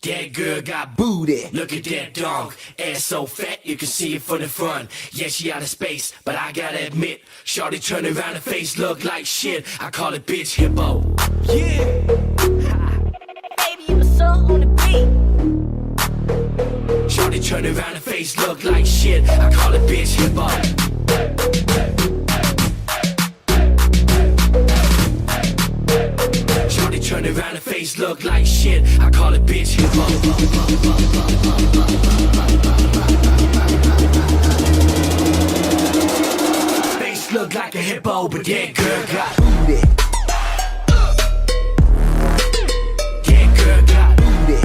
That girl got booty. Look at that dog. Ass so fat you can see it from the front. Yeah, she out of space, but I gotta admit, shorty turn around and face look like shit. I call it bitch hippo. Yeah. Baby, you a song on the beat. Shorty turn around and face look like shit. I call it bitch hippo. Shorty turn around and face look like shit. I call it bitch hippo. Face look like a hippo, but that girl got booty. That girl got booty.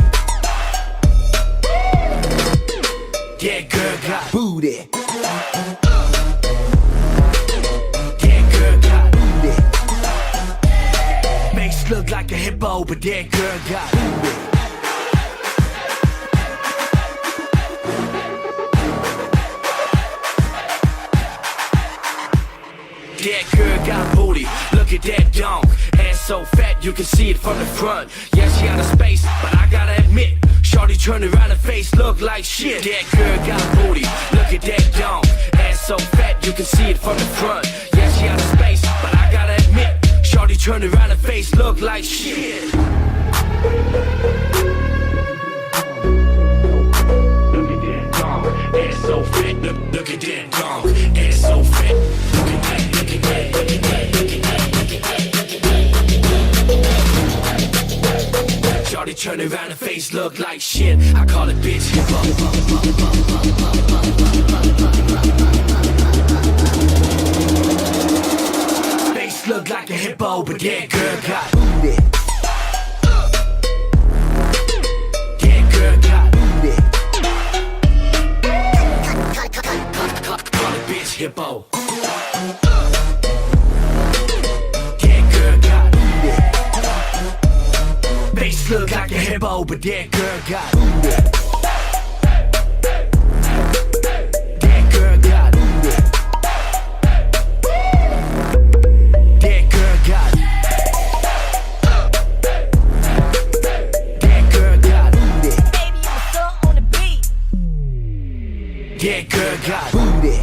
That girl got booty. That girl got booty. Face look like a hippo, but that girl got booty. That girl got booty, look at that donk. Ass so fat you can see it from the front. Yeah, she out of space, but I gotta admit, shorty turn around and face look like shit. That girl got booty, look at that donk. Ass so fat you can see it from the front. Yeah, she out of space, but I gotta admit, shorty turn around and face look like shit. Look at that donk, ass so fat. Look at that donk, ass so fat. Look at that. Shorty turn around and face look like shit. I call it bitch hippo. Face look like a hippo, but that girl got booty. That girl got booty. Call it bitch hippo. Face look like a hippo, but that girl got booty. That girl got booty. That girl got. That girl got booty. Baby, you a song on the beat. That girl got booty.